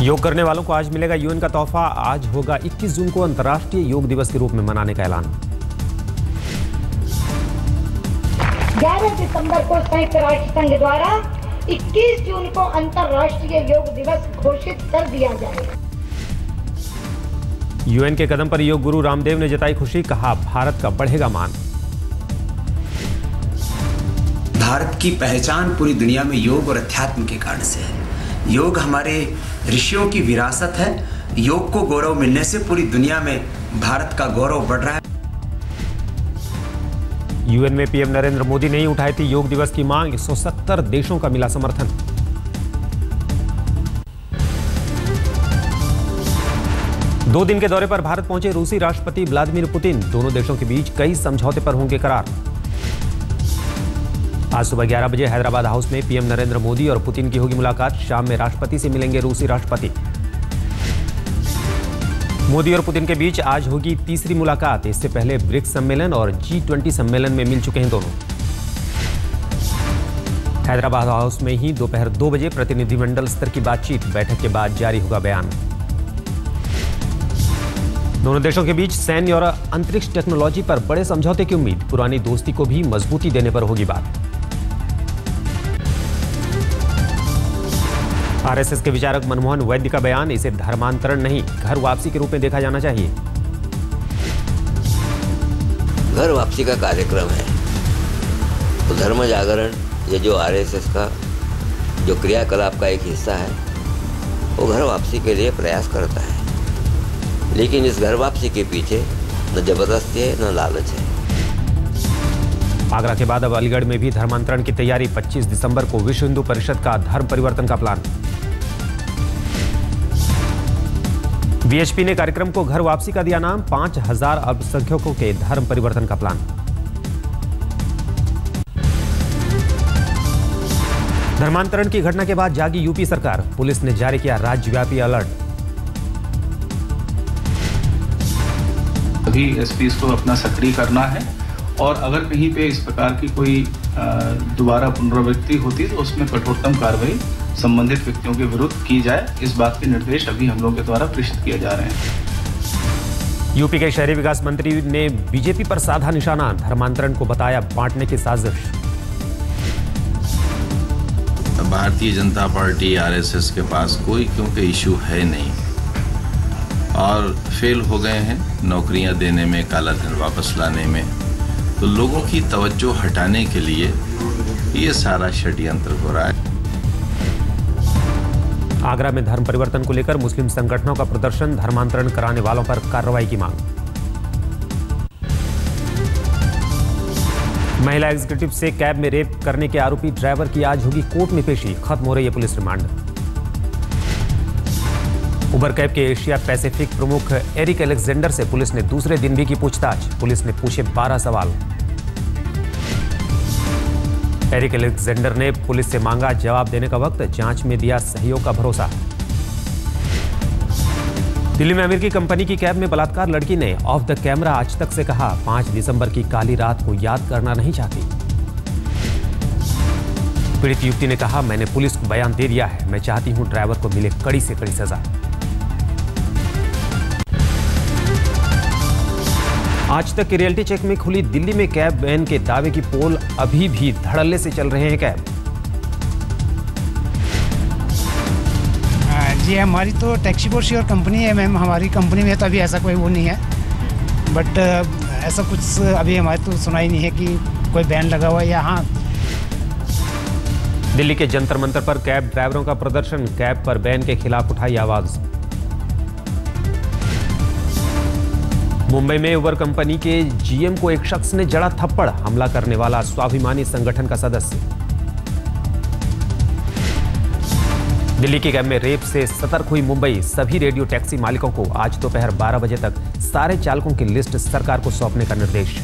योग करने वालों को आज मिलेगा यूएन का तोहफा। आज होगा 21 जून को अंतर्राष्ट्रीय योग दिवस के रूप में मनाने का ऐलान। 11 दिसंबर को संयुक्त राष्ट्र संघ द्वारा 21 जून को अंतर्राष्ट्रीय योग दिवस घोषित कर दिया जाएगा। यूएन के कदम पर योग गुरु रामदेव ने जताई खुशी, कहा भारत का बढ़ेगा मान। भारत की पहचान पूरी दुनिया में योग और अध्यात्म के कारण से है। योग हमारे ऋषियों की विरासत है। योग को गौरव मिलने से पूरी दुनिया में भारत का गौरव बढ़ रहा है। यूएन में पीएम नरेंद्र मोदी ने ही उठाई थी योग दिवस की मांग। 170 देशों का मिला समर्थन। दो दिन के दौरे पर भारत पहुंचे रूसी राष्ट्रपति व्लादिमीर पुतिन। दोनों देशों के बीच कई समझौते पर होंगे करार। आज सुबह 11 बजे हैदराबाद हाउस में पीएम नरेंद्र मोदी और पुतिन की होगी मुलाकात। शाम में राष्ट्रपति से मिलेंगे रूसी राष्ट्रपति। मोदी और पुतिन के बीच आज होगी तीसरी मुलाकात। इससे पहले ब्रिक्स सम्मेलन और G20 सम्मेलन में मिल चुके हैं दोनों। हैदराबाद हाउस में ही दोपहर 2 बजे प्रतिनिधिमंडल स्तर की बातचीत। बैठक के बाद जारी होगा बयान। दोनों देशों के बीच सैन्य और अंतरिक्ष टेक्नोलॉजी पर बड़े समझौते की उम्मीद। पुरानी दोस्ती को भी मजबूती देने पर होगी बात। आरएसएस के विचारक मनमोहन वैद्य का बयान, इसे धर्मांतरण नहीं घर वापसी के रूप में देखा जाना चाहिए। घर वापसी का कार्यक्रम है तो धर्म जागरण, ये जो आरएसएस का जो क्रियाकलाप का एक हिस्सा है, वो घर वापसी के लिए प्रयास करता है। लेकिन इस घर वापसी के पीछे न जबरदस्ती है न लालच है। आगरा के बाद अब अलीगढ़ में भी धर्मांतरण की तैयारी। 25 दिसंबर को विश्व हिंदू परिषद का धर्म परिवर्तन का प्लान। वीएचपी ने कार्यक्रम को घर वापसी का दिया नाम। 5000 अल्पसंख्यकों के धर्म परिवर्तन का प्लान। धर्मांतरण की घटना के बाद जागी यूपी सरकार। पुलिस ने जारी किया राज्यव्यापी अलर्ट। सभी एसपीज को अपना सक्रिय करना है और अगर कहीं पे इस प्रकार की कोई दोबारा पुनरावृत्ति होती है तो उसमें कठोरतम कार्रवाई संबंधित व्यक्तियों के विरुद्ध की जाए। इस बात के निर्देश अभी हम लोगों के द्वारा प्रेषित किए जा रहे हैं। यूपी के शहरी विकास मंत्री ने बीजेपी पर साधा निशाना। धर्मांतरण को बताया बांटने की साजिश। भारतीय जनता पार्टी आरएसएस के पास कोई क्योंकि इशू है नहीं और फेल हो गए हैं नौकरियां देने में, काला धन वापस लाने में। तो लोगों की तवज्जो हटाने के लिए ये सारा षड्यंत्र हो रहा है। आगरा में धर्म परिवर्तन को लेकर मुस्लिम संगठनों का प्रदर्शन। धर्मांतरण कराने वालों पर कार्रवाई की मांग। महिला एग्जीक्यूटिव से कैब में रेप करने के आरोपी ड्राइवर की आज होगी कोर्ट में पेशी। खत्म हो रही है पुलिस रिमांड। उबर कैब के एशिया पैसिफिक प्रमुख एरिक अलेक्जेंडर से पुलिस ने दूसरे दिन भी की पूछताछ। पुलिस ने पूछे 12 सवाल। एरिक अलेक्जेंडर ने पुलिस से मांगा जवाब देने का वक्त। जांच में दिया सहयोग का भरोसा। दिल्ली में अमेरिकी कंपनी की कैब में बलात्कार। लड़की ने ऑफ द कैमरा आज तक से कहा 5 दिसंबर की काली रात को याद करना नहीं चाहती। पीड़ित युवती ने कहा, मैंने पुलिस को बयान दे दिया है। मैं चाहती हूं ड्राइवर को मिले कड़ी से कड़ी सजा। आज तक की रियलिटी चेक में खुली दिल्ली में कैब वैन के दावे की पोल। अभी भी धड़ल्ले से चल रहे हैं कैब। जी हमारी तो टैक्सी फॉर श्योर कंपनी है मैम। हमारी कंपनी में तो अभी ऐसा कोई वो नहीं है, बट ऐसा कुछ अभी हमारे तो सुना ही नहीं है कि कोई बैन लगा हुआ है यहाँ। दिल्ली के जंतर मंतर पर कैब ड्राइवरों का प्रदर्शन। कैब पर बैन के खिलाफ उठाई आवाज। मुंबई में उबर कंपनी के जीएम को एक शख्स ने जड़ा थप्पड़। हमला करने वाला स्वाभिमानी संगठन का सदस्य। दिल्ली की कैब में रेप से सतर्क हुई मुंबई। सभी रेडियो टैक्सी मालिकों को आज दोपहर 12 बजे तक सारे चालकों की लिस्ट सरकार को सौंपने का निर्देश।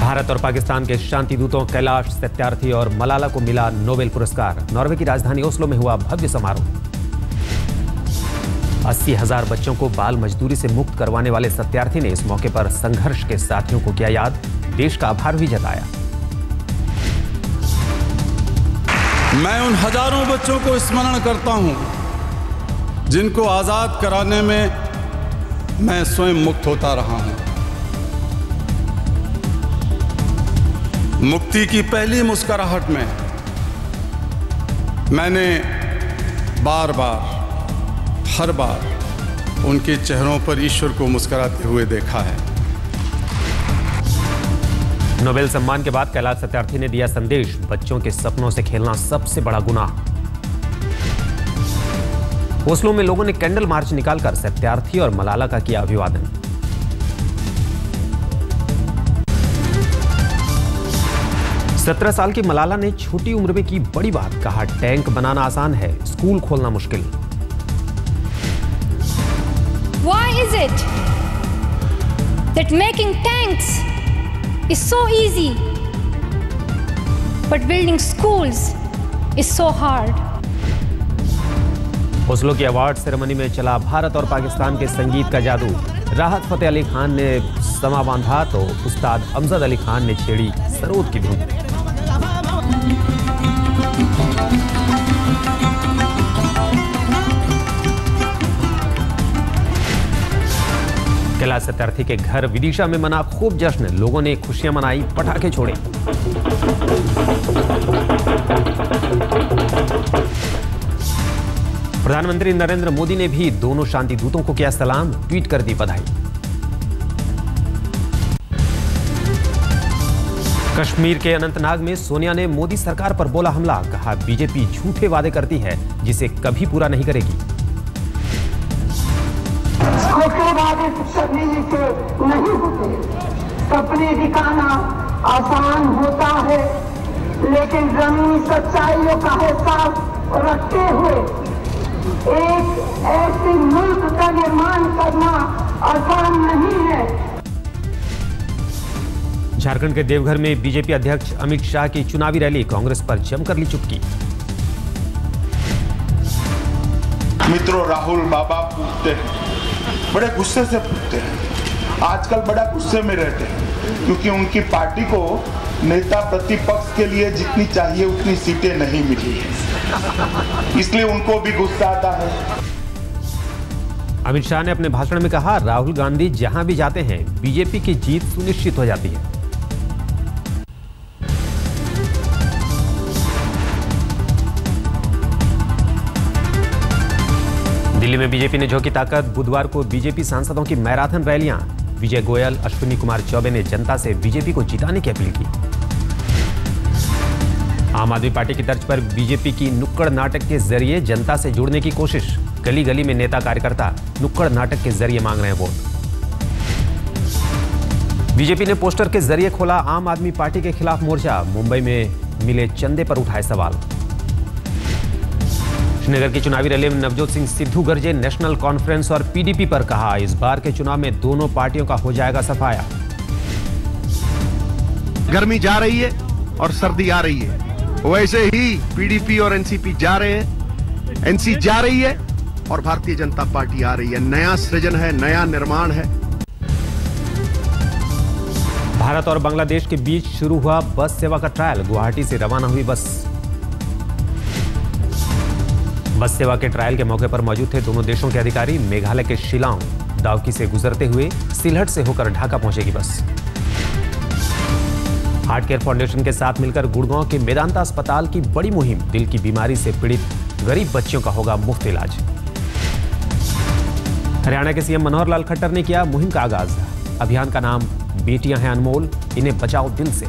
भारत और पाकिस्तान के शांति दूतों कैलाश सत्यार्थी और मलाला को मिला नोबेल पुरस्कार। नॉर्वे की राजधानी ओस्लो में हुआ भव्य समारोह। 80,000 बच्चों को बाल मजदूरी से मुक्त करवाने वाले सत्यार्थी ने इस मौके पर संघर्ष के साथियों को किया याद। देश का आभार भी जताया। मैं उन हजारों बच्चों को स्मरण करता हूं जिनको आजाद कराने में मैं स्वयं मुक्त होता रहा हूं। मुक्ति की पहली मुस्कुराहट में मैंने बार बार, हर बार उनके चेहरों पर ईश्वर को मुस्कुराते हुए देखा है। नोबेल सम्मान के बाद कैलाश सत्यार्थी ने दिया संदेश, बच्चों के सपनों से खेलना सबसे बड़ा गुनाह। ओस्लो में लोगों ने कैंडल मार्च निकालकर सत्यार्थी और मलाला का किया अभिवादन। सत्रह साल की मलाला ने छोटी उम्र में की बड़ी बात, कहा टैंक बनाना आसान है, स्कूल खोलना मुश्किल। Why is it that making tanks is so easy, but building schools is so hard? Oslo की अवार्ड सेरेमनी में चला भारत और पाकिस्तान के संगीत का जादू। राहत फतेह अली खान ने समा बांधा तो उस्ताद अमजद अली खान ने छेड़ी सरोद की धुन। कैलाश सत्यार्थी के घर विदिशा में मना खूब जश्न, लोगों ने खुशियां मनाई, पटाखे छोड़े। प्रधानमंत्री नरेंद्र मोदी ने भी दोनों शांति दूतों को किया सलाम, ट्वीट कर दी बधाई। कश्मीर के अनंतनाग में सोनिया ने मोदी सरकार पर बोला हमला, कहा बीजेपी झूठे वादे करती है जिसे कभी पूरा नहीं करेगी। छोटे वादे करने से नहीं होते, सपने दिखाना आसान होता है, लेकिन जमीनी सच्चाइयों का एहसास रखते हुए एक ऐसे मुल्क का निर्माण करना आसान नहीं है। झारखंड के देवघर में बीजेपी अध्यक्ष अमित शाह की चुनावी रैली, कांग्रेस पर जमकर ली चुटकी। मित्रों, राहुल बाबा पूछते हैं, बड़े गुस्से से पूछते हैं, आजकल बड़ा गुस्से में रहते हैं क्योंकि उनकी पार्टी को नेता प्रतिपक्ष के लिए जितनी चाहिए उतनी सीटें नहीं मिली है, इसलिए उनको भी गुस्सा आता है। अमित शाह ने अपने भाषण में कहा, राहुल गांधी जहां भी जाते हैं बीजेपी की जीत सुनिश्चित हो जाती है। दिल्ली में बीजेपी ने झोंकी ताकत, बुधवार को बीजेपी सांसदों की मैराथन रैलियां। विजय गोयल, अश्विनी कुमार चौबे ने जनता से बीजेपी को जिताने की अपील की। आम आदमी पार्टी की तर्ज पर बीजेपी की नुक्कड़ नाटक के जरिए जनता से जुड़ने की कोशिश, गली गली में नेता कार्यकर्ता नुक्कड़ नाटक के जरिए मांग रहे हैं वोट। बीजेपी ने पोस्टर के जरिए खोला आम आदमी पार्टी के खिलाफ मोर्चा, मुंबई में मिले चंदे पर उठाए सवाल। श्रीनगर की चुनावी रैली में नवजोत सिंह सिद्धू गरजे, नेशनल कॉन्फ्रेंस और पीडीपी पर कहा इस बार के चुनाव में दोनों पार्टियों का हो जाएगा सफाया। गर्मी जा रही है और सर्दी आ रही है, वैसे ही पीडीपी और एनसीपी जा रहे हैं, एनसी जा रही है और भारतीय जनता पार्टी आ रही है। नया सृजन है, नया निर्माण है। भारत और बांग्लादेश के बीच शुरू हुआ बस सेवा का ट्रायल, गुवाहाटी से रवाना हुई बस। बस सेवा के ट्रायल के मौके पर मौजूद थे दोनों देशों के अधिकारी। मेघालय के शिलांग, दावकी से गुजरते हुए सिलहट से होकर ढाका पहुंचेगी बस। हार्ट केयर फाउंडेशन के साथ मिलकर गुड़गांव के मेदांता अस्पताल की बड़ी मुहिम, दिल की बीमारी से पीड़ित गरीब बच्चियों का होगा मुफ्त इलाज। हरियाणा के सीएम मनोहर लाल खट्टर ने किया मुहिम का आगाज। अभियान का नाम बेटियां हैं अनमोल, इन्हें बचाओ दिल से।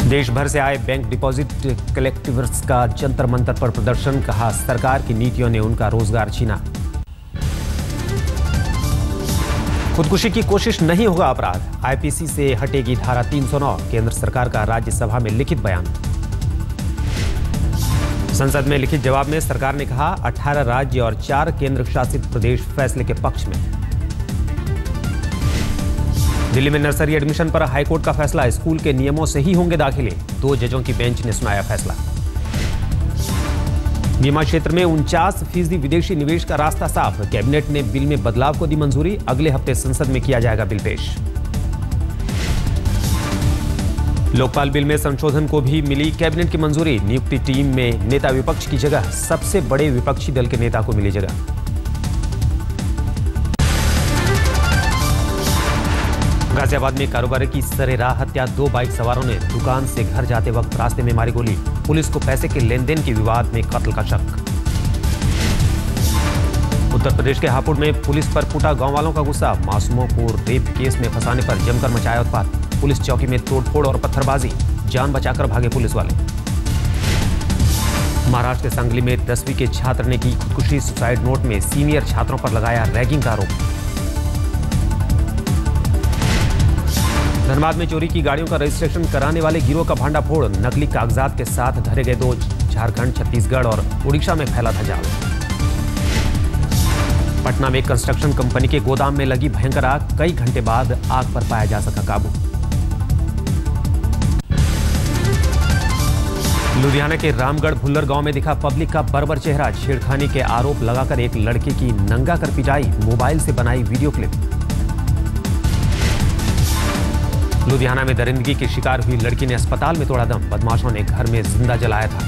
देश भर से आए बैंक डिपॉजिट कलेक्टिवर्स का जंतर मंतर पर प्रदर्शन, कहा सरकार की नीतियों ने उनका रोजगार छीना। खुदकुशी की कोशिश नहीं होगा अपराध, आईपीसी से हटेगी धारा 309, केंद्र सरकार का राज्यसभा में लिखित बयान। संसद में लिखित जवाब में सरकार ने कहा 18 राज्य और 4 केंद्र शासित प्रदेश फैसले के पक्ष में। दिल्ली में नर्सरी एडमिशन पर हाईकोर्ट का फैसला, स्कूल के नियमों से ही होंगे दाखिले, 2 जजों की बेंच ने सुनाया फैसला। बीमा क्षेत्र में 49% विदेशी निवेश का रास्ता साफ, कैबिनेट ने बिल में बदलाव को दी मंजूरी, अगले हफ्ते संसद में किया जाएगा बिल पेश। लोकपाल बिल में संशोधन को भी मिली कैबिनेट की मंजूरी। नियुक्ति टीम में नेता विपक्ष की जगह सबसे बड़े विपक्षी दल के नेता को मिली जगह। गाजियाबाद में कारोबारी की सरेराह हत्या। 2 बाइक सवारों ने दुकान से घर जाते वक्त रास्ते में मारी गोली। पुलिस को पैसे के लेन देन के विवाद में कत्ल का शक। उत्तर प्रदेश के हापुड़ में पुलिस पर फूटा गांव वालों का गुस्सा। मासूमों को रेप केस में फंसाने पर जमकर मचाया उत्पात। पुलिस चौकी में तोड़फोड़ और पत्थरबाजी, जान बचाकर भागे पुलिस वाले। महाराष्ट्र के सांगली में 10वीं के छात्र ने की खुदकुशी। सुसाइड नोट में सीनियर छात्रों पर लगाया रैगिंग का आरोप। धनबाद में चोरी की गाड़ियों का रजिस्ट्रेशन कराने वाले गिरोह का भांडाफोड़। नकली कागजात के साथ धरे गए 2। झारखंड, छत्तीसगढ़ और उड़ीसा में फैला था जाल। पटना में कंस्ट्रक्शन कंपनी के गोदाम में लगी भयंकर आग। कई घंटे बाद आग पर पाया जा सका काबू। लुधियाना के रामगढ़ भुल्लर गांव में दिखा पब्लिक का बर्बर चेहरा। छेड़खानी के आरोप लगाकर एक लड़के की नंगा कर पिटाई। मोबाइल से बनाई वीडियो क्लिप। लुधियाना में दरिंदगी की शिकार हुई लड़की ने अस्पताल में तोड़ा दम। बदमाशों ने घर में जिंदा जलाया था।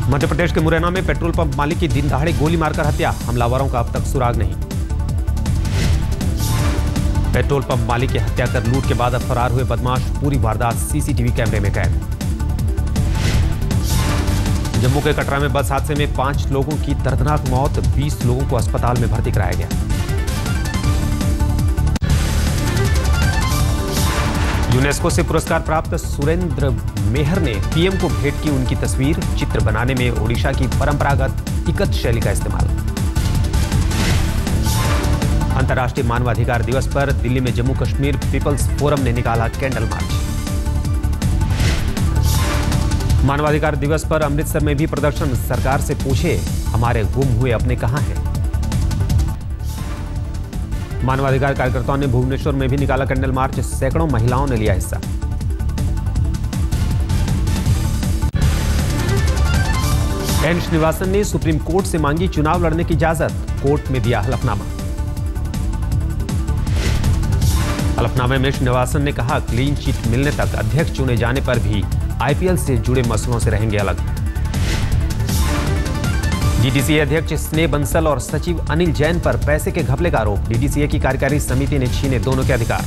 मध्य प्रदेश के मुरैना में पेट्रोल पंप मालिक की दिन दहाड़े गोली मारकर हत्या। हमलावरों का अब तक सुराग नहीं। पेट्रोल पंप मालिक की हत्या कर लूट के बाद अब फरार हुए बदमाश। पूरी वारदात सीसीटीवी कैमरे में कैद। जम्मू के कटरा में बस हादसे में 5 लोगों की दर्दनाक मौत। 20 लोगों को अस्पताल में भर्ती कराया गया। यूनेस्को से पुरस्कार प्राप्त सुरेंद्र मेहर ने पीएम को भेंट की उनकी तस्वीर। चित्र बनाने में ओडिशा की परंपरागत इकत शैली का इस्तेमाल। अंतर्राष्ट्रीय मानवाधिकार दिवस पर दिल्ली में जम्मू कश्मीर पीपल्स फोरम ने निकाला कैंडल मार्च। मानवाधिकार दिवस पर अमृतसर में भी प्रदर्शन। सरकार से पूछे हमारे गुम हुए अपने कहां हैं। मानवाधिकार कार्यकर्ताओं ने भुवनेश्वर में भी निकाला कैंडल मार्च। सैकड़ों महिलाओं ने लिया हिस्सा। एन श्रीनिवासन ने सुप्रीम कोर्ट से मांगी चुनाव लड़ने की इजाजत। कोर्ट में दिया हलफनामा। हलफनामे में श्रीनिवासन ने कहा क्लीन चिट मिलने तक अध्यक्ष चुने जाने पर भी आईपीएल से जुड़े मसलों से रहेंगे अलग। डीडीसीए अध्यक्ष स्नेह बंसल और सचिव अनिल जैन पर पैसे के घपले का आरोप। डीडीसीए की कार्यकारी समिति ने छीने दोनों के अधिकार।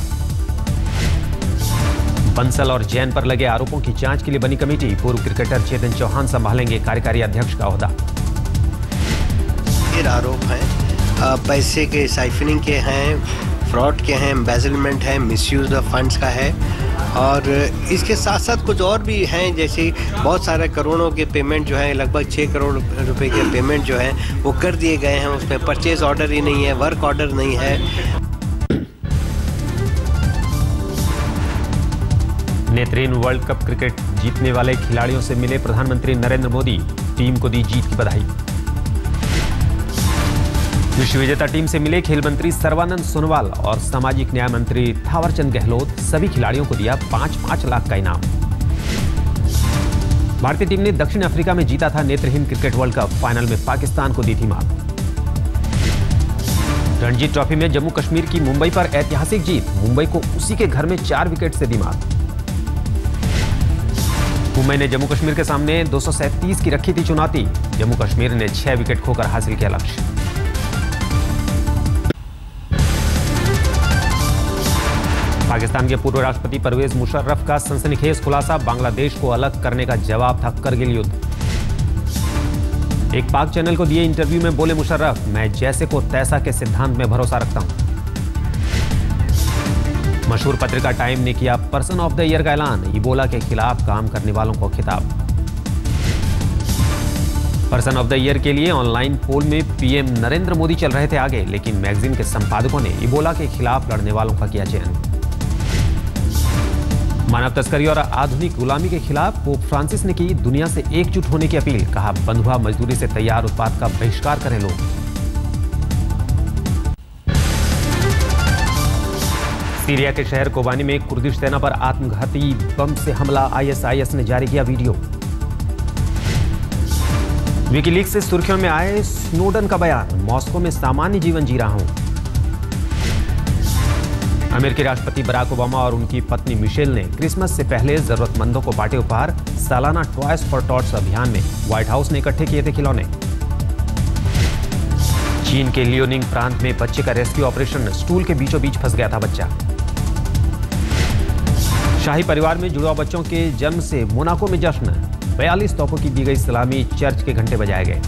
बंसल और जैन पर लगे आरोपों की जांच के लिए बनी कमेटी। पूर्व क्रिकेटर चेतन चौहान संभालेंगे कार्यकारी अध्यक्ष का ओहदा। आरोप हैं पैसे के साइफनिंग के हैं, फ्रॉड के हैं, एम्बेजलमेंट है, मिसयूज ऑफ फंड्स का है और इसके साथ साथ कुछ और भी हैं। जैसे बहुत सारे करोड़ों के पेमेंट जो है, लगभग 6 करोड़ रुपए के पेमेंट जो है वो कर दिए गए हैं। उसमें परचेज ऑर्डर ही नहीं है, वर्क ऑर्डर नहीं है। नेत्रहीन वर्ल्ड कप क्रिकेट जीतने वाले खिलाड़ियों से मिले प्रधानमंत्री नरेंद्र मोदी। टीम को दी जीत की बधाई। विश्व विजेता टीम से मिले खेल मंत्री सर्बानंद सोनोवाल और सामाजिक न्याय मंत्री थावरचंद गहलोत। सभी खिलाड़ियों को दिया 5-5 लाख का इनाम। भारतीय टीम ने दक्षिण अफ्रीका में जीता था नेत्रहीन क्रिकेट वर्ल्ड कप। फाइनल में पाकिस्तान को दी थी मात। रणजी ट्रॉफी में जम्मू कश्मीर की मुंबई पर ऐतिहासिक जीत। मुंबई को उसी के घर में 4 विकेट से दी मात। मुंबई ने जम्मू कश्मीर के सामने 237 की रखी थी चुनौती। जम्मू कश्मीर ने 6 विकेट खोकर हासिल किया लक्ष्य। पाकिस्तान के पूर्व राष्ट्रपति परवेज मुशर्रफ का सनसनीखेज खुलासा। बांग्लादेश को अलग करने का जवाब था करगिल युद्ध। एक पाक चैनल को दिए इंटरव्यू में बोले मुशर्रफ, मैं जैसे को तैसा के सिद्धांत में भरोसा रखता हूं। मशहूर पत्रिका टाइम ने किया पर्सन ऑफ द ईयर का ऐलान। इबोला के खिलाफ काम करने वालों को खिताब। पर्सन ऑफ द ईयर के लिए ऑनलाइन पोल में पीएम नरेंद्र मोदी चल रहे थे आगे, लेकिन मैगजीन के संपादकों ने इबोला के खिलाफ लड़ने वालों का किया चयन। मानव तस्करी और आधुनिक गुलामी के खिलाफ पोप फ्रांसिस ने की दुनिया से एकजुट होने की अपील। कहा बंधुआ मजदूरी से तैयार उत्पाद का बहिष्कार करें लोग। सीरिया के शहर कोबानी में कुर्दिश सेना पर आत्मघाती बम से हमला। आईएसआईएस ने जारी किया वीडियो। विकीलीक्स से सुर्खियों में आए स्नोडन का बयान। मॉस्को में सामान्य जीवन जी रहा हूं। अमेरिकी राष्ट्रपति बराक ओबामा और उनकी पत्नी मिशेल ने क्रिसमस से पहले जरूरतमंदों को बांटे उपहार। सालाना टॉयज फॉर टॉट्स अभियान में व्हाइट हाउस ने इकट्ठे किए थे खिलौने। चीन के लियोनिंग प्रांत में बच्चे का रेस्क्यू ऑपरेशन, स्टूल के बीचों बीच फंस गया था बच्चा। शाही परिवार में जुड़वा बच्चों के जन्म से मोनाको में जश्न, 42 तोपों की दी गई सलामी, चर्च के घंटे बजाए गए।